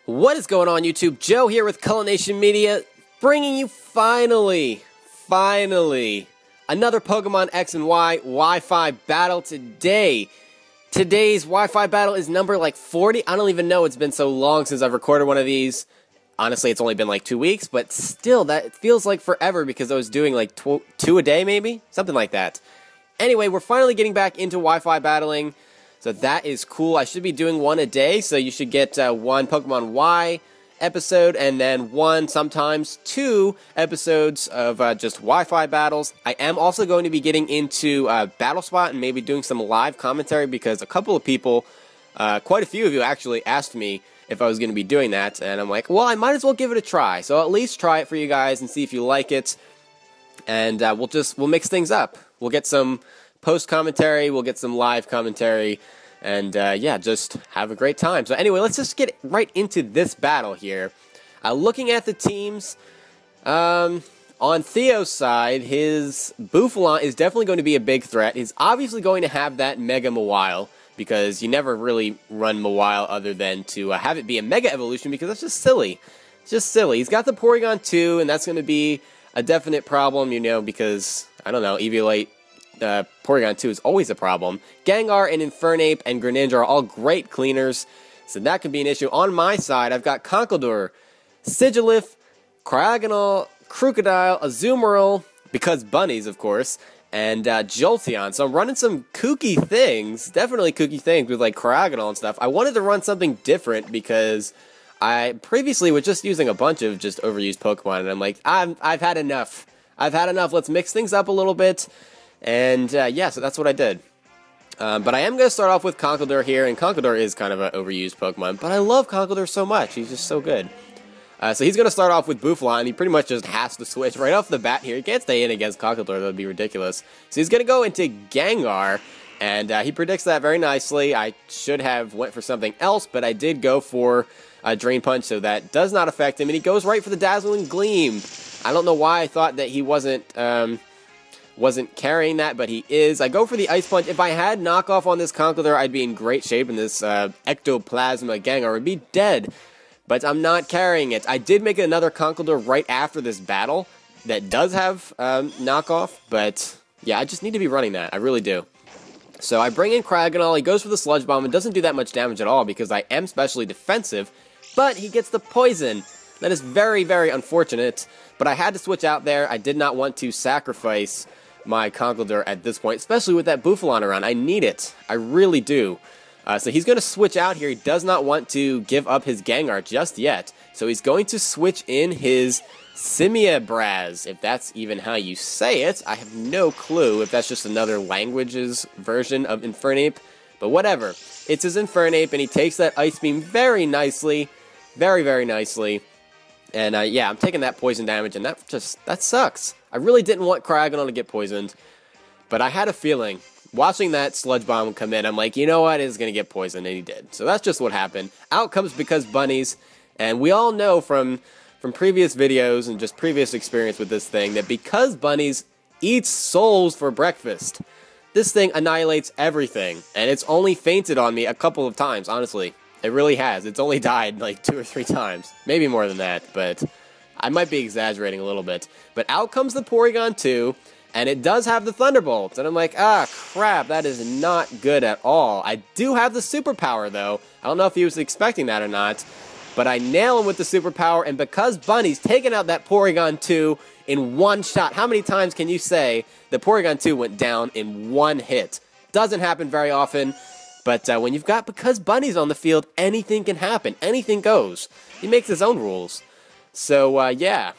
What is going on, YouTube? Joe here with Culination Media, bringing you finally, another Pokemon X and Y Wi-Fi battle today. Today's Wi-Fi battle is number like 40. I don't even know, it's been so long since I've recorded one of these. Honestly, it's only been like 2 weeks, but still, that feels like forever because I was doing like two a day maybe? Something like that. Anyway, we're finally getting back into Wi-Fi battling. So that is cool. I should be doing one a day, so you should get one Pokemon Y episode, and then sometimes two episodes of just Wi-Fi battles. I am also going to be getting into Battle Spot and maybe doing some live commentary because a couple of people, quite a few of you actually asked me if I was going to be doing that, and I'm like, well, I might as well give it a try. So at least try it for you guys and see if you like it, and we'll mix things up. We'll get some post-commentary, we'll get some live commentary, and yeah, just have a great time. So anyway, let's just get right into this battle here. Looking at the teams, on Theo's side, his Bouffalant is definitely going to be a big threat. He's obviously going to have that Mega Mawile, because you never really run Mawile other than to have it be a Mega Evolution, because that's just silly. It's just silly. He's got the Porygon 2, and that's going to be a definite problem, you know, because, I don't know, Eviolite Porygon 2 is always a problem. Gengar and Infernape and Greninja are all great cleaners, so that could be an issue. On my side, I've got Conkeldurr, Sigilyph, Cryogonal, Crocodile, Azumarill, BecuzBunnies, of course, and Jolteon. So I'm running some kooky things, definitely kooky things with like Cryogonal and stuff. I wanted to run something different because I previously was just using a bunch of just overused Pokemon, and I'm like, I've had enough. I've had enough. Let's mix things up a little bit. And yeah, so that's what I did. But I am going to start off with Conkeldurr here, and Conkeldurr is kind of an overused Pokemon, but I love Conkeldurr so much. He's just so good. So he's going to start off with Bouffalant, and he pretty much just has to switch right off the bat here. He can't stay in against Conkeldurr, that would be ridiculous. So he's going to go into Gengar, and he predicts that very nicely. I should have went for something else, but I did go for Drain Punch, so that does not affect him, and he goes right for the Dazzling Gleam. I don't know why I thought that he wasn't carrying that, but he is. I go for the Ice Punch. If I had knockoff on this Conkeldurr, I'd be in great shape, and this Ectoplasma Gengar would be dead. But I'm not carrying it. I did make another Conkeldurr right after this battle that does have knockoff, but yeah, I just need to be running that. I really do. So I bring in Cryogonal. He goes for the Sludge Bomb and doesn't do that much damage at all because I am specially defensive, but he gets the Poison. That is very, very unfortunate, but I had to switch out there. I did not want to sacrifice my Conkeldurr at this point, especially with that Bouffalant around. I need it. I really do. So he's going to switch out here. He does not want to give up his Gengar just yet. So he's going to switch in his Simiabraz, if that's even how you say it. I have no clue if that's just another language's version of Infernape, but whatever. It's his Infernape, and he takes that Ice Beam very nicely. Very, very nicely. And yeah, I'm taking that poison damage, and that sucks. I really didn't want Cryogonal to get poisoned, but I had a feeling. Watching that Sludge Bomb come in, I'm like, you know what, it's going to get poisoned, and he did. So that's just what happened. Out comes BecuzBunnies, and we all know from previous videos and just previous experience with this thing that BecuzBunnies eats souls for breakfast. This thing annihilates everything, and it's only fainted on me a couple of times, honestly. It really has. It's only died like 2 or 3 times. Maybe more than that, but I might be exaggerating a little bit. But out comes the Porygon 2, and it does have the Thunderbolts. And I'm like, ah, crap, that is not good at all. I do have the Superpower, though. I don't know if he was expecting that or not. But I nail him with the Superpower, and BecuzBunnies taking out that Porygon 2 in one shot. How many times can you say the Porygon 2 went down in one hit? Doesn't happen very often. But when you've got BecuzBunnies on the field, anything can happen. Anything goes. He makes his own rules. So, yeah.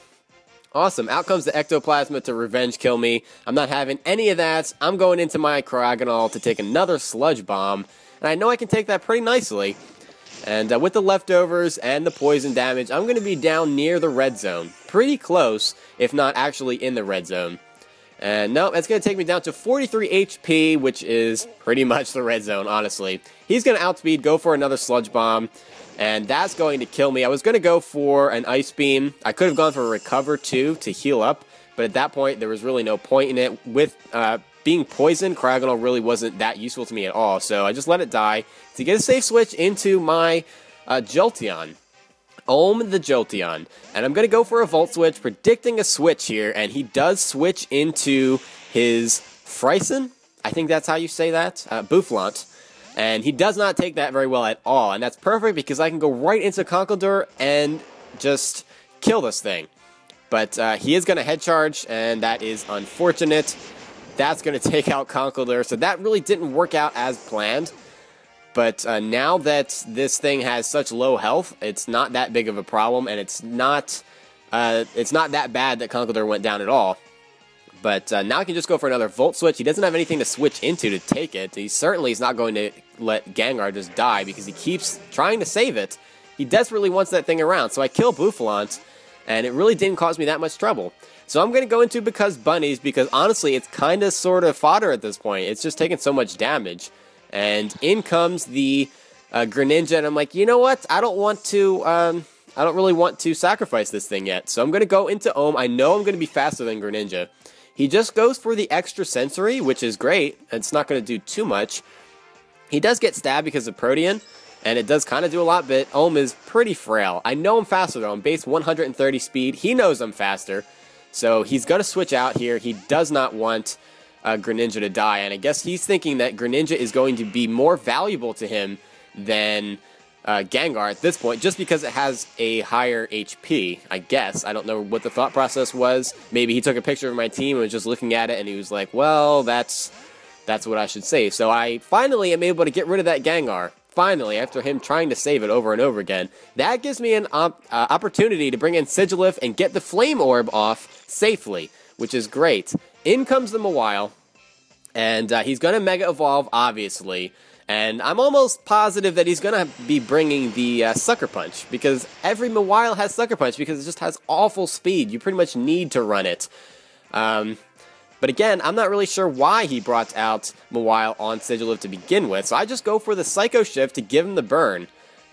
Awesome. Out comes the Ectoplasma to revenge kill me. I'm not having any of that. I'm going into my Cryogonal to take another Sludge Bomb. And I know I can take that pretty nicely. And with the leftovers and the poison damage, I'm going to be down near the red zone. Pretty close, if not actually in the red zone. And no, that's going to take me down to 43 HP, which is pretty much the red zone, honestly. He's going to outspeed, go for another Sludge Bomb, and that's going to kill me. I was going to go for an Ice Beam. I could have gone for a Recover, too, to heal up, but at that point, there was really no point in it. With being poisoned, Cryogonal really wasn't that useful to me at all, so I just let it die to get a safe switch into my Jolteon. Ohm the Jolteon. And I'm going to go for a Volt Switch, predicting a switch here, and he does switch into his Fryson. I think that's how you say that. Bouffalant. And he does not take that very well at all, and that's perfect because I can go right into Conkeldurr and just kill this thing. But he is going to Head Charge, and that is unfortunate. That's going to take out Conkeldurr, so that really didn't work out as planned. But now that this thing has such low health, it's not that big of a problem, and it's not that bad that Conkeldurr went down at all. But now I can just go for another Volt Switch. He doesn't have anything to switch into to take it. He certainly is not going to let Gengar just die because he keeps trying to save it. He desperately wants that thing around, so I kill Bouffalant, and it really didn't cause me that much trouble. So I'm going to go into BecuzBunnies because honestly, it's kind of sort of fodder at this point. It's just taking so much damage. And in comes the Greninja, and I'm like, you know what? I don't really want to sacrifice this thing yet. So I'm going to go into Ohm. I know I'm going to be faster than Greninja. He just goes for the extra sensory, which is great. It's not going to do too much. He does get stabbed because of Protean, and it does kind of do a lot, but Ohm is pretty frail. I know I'm faster, though. I'm base 130 speed. He knows I'm faster, so he's going to switch out here. He does not want Greninja to die, and I guess he's thinking that Greninja is going to be more valuable to him than Gengar at this point, just because it has a higher HP, I guess. I don't know what the thought process was. Maybe he took a picture of my team and was just looking at it, and he was like, well, that's what I should say. So I finally am able to get rid of that Gengar. Finally, after him trying to save it over and over again. That gives me an opportunity to bring in Sigilyph and get the Flame Orb off safely, which is great. In comes the Mawile, and he's going to Mega Evolve, obviously. And I'm almost positive that he's going to be bringing the Sucker Punch, because every Mawile has Sucker Punch, because it just has awful speed. You pretty much need to run it. But again, I'm not really sure why he brought out Mawile on Sigilyph to begin with, so I just go for the Psycho Shift to give him the burn.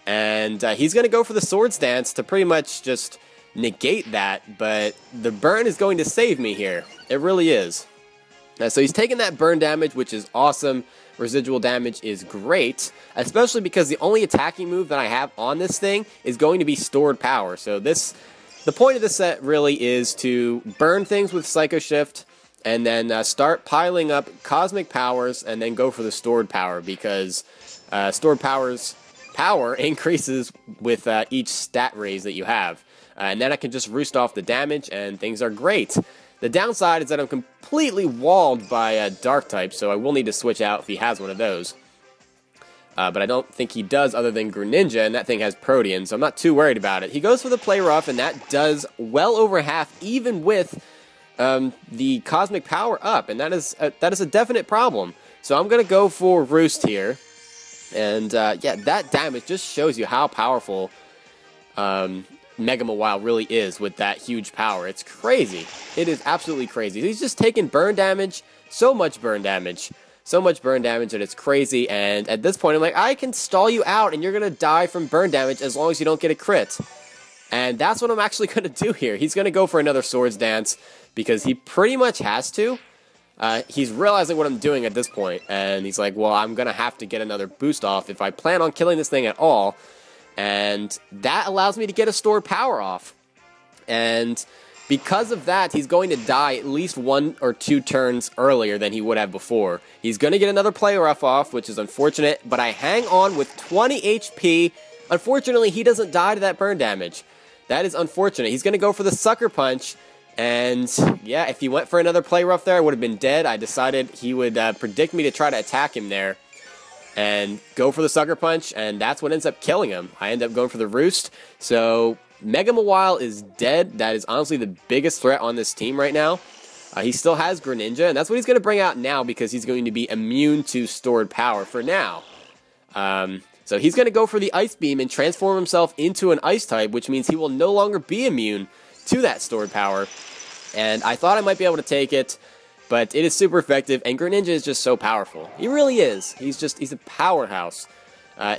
And he's going to go for the Swords Dance to pretty much just negate that, but the burn is going to save me here. It really is. So he's taking that burn damage, which is awesome. Residual damage is great, especially because the only attacking move that I have on this thing is going to be Stored Power. So the point of this set really is to burn things with Psycho Shift, and then start piling up Cosmic Powers, and then go for the Stored Power, because Stored Power's power increases with each stat raise that you have. And then I can just roost off the damage, and things are great. The downside is that I'm completely walled by Dark type, so I will need to switch out if he has one of those. But I don't think he does other than Greninja, and that thing has Protean, so I'm not too worried about it. He goes for the Play Rough, and that does well over half, even with the Cosmic Power up, and that is a definite problem. So I'm going to go for Roost here. And yeah, that damage just shows you how powerful Mega Mawile really is with that huge power. It's crazy. It is absolutely crazy. He's just taking burn damage, so much burn damage that it's crazy. And at this point, I'm like, I can stall you out, and you're going to die from burn damage as long as you don't get a crit. And that's what I'm actually going to do here. He's going to go for another Swords Dance, because he pretty much has to. He's realizing what I'm doing at this point, and he's like, well, I'm going to have to get another boost off if I plan on killing this thing at all. And that allows me to get a Stored Power off. And because of that, he's going to die at least 1 or 2 turns earlier than he would have before. He's going to get another Play Rough off, which is unfortunate, but I hang on with 20 HP. Unfortunately, he doesn't die to that burn damage. That is unfortunate. He's going to go for the Sucker Punch. And yeah, if he went for another Play Rough there, I would have been dead. I decided he would predict me to try to attack him there and go for the Sucker Punch, and that's what ends up killing him. I end up going for the Roost. So Mega Mawile is dead. That is honestly the biggest threat on this team right now. He still has Greninja, and that's what he's going to bring out now, because he's going to be immune to Stored Power for now. So he's going to go for the Ice Beam and transform himself into an Ice type, which means he will no longer be immune to that Stored Power. And I thought I might be able to take it, but it is super effective, and Greninja is just so powerful. He really is. He's a powerhouse.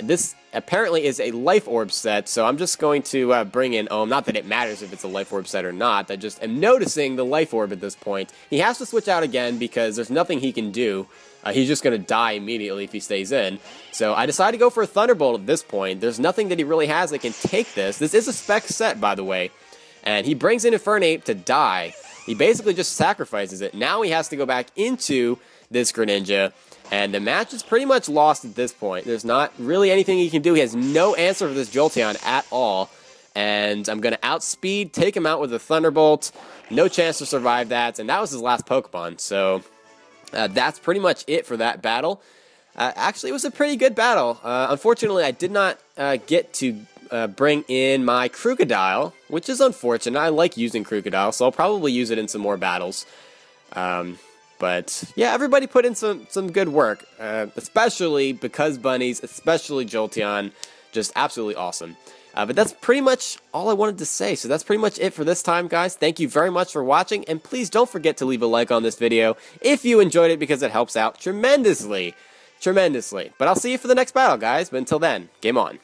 This apparently is a Life Orb set, so I'm just going to bring in Ohm. Not that it matters if it's a Life Orb set or not, I just am noticing the Life Orb at this point. He has to switch out again because there's nothing he can do. He's just going to die immediately if he stays in. So I decided to go for a Thunderbolt at this point. There's nothing that he really has that can take this. This is a spec set, by the way. And he brings in Infernape to die. He basically just sacrifices it. Now he has to go back into this Greninja. And the match is pretty much lost at this point. There's not really anything he can do. He has no answer for this Jolteon at all. And I'm going to outspeed, take him out with a Thunderbolt. No chance to survive that. And that was his last Pokemon. So that's pretty much it for that battle. Actually, it was a pretty good battle. Unfortunately, I did not get to bring in my Crocodile, which is unfortunate. I like using Crocodile, so I'll probably use it in some more battles. But yeah, everybody put in some good work, especially BecuzBunnies, especially Jolteon. Just absolutely awesome. But that's pretty much all I wanted to say. So that's pretty much it for this time, guys. Thank you very much for watching, and please don't forget to leave a like on this video if you enjoyed it, because it helps out tremendously. But I'll see you for the next battle, guys. But until then, game on.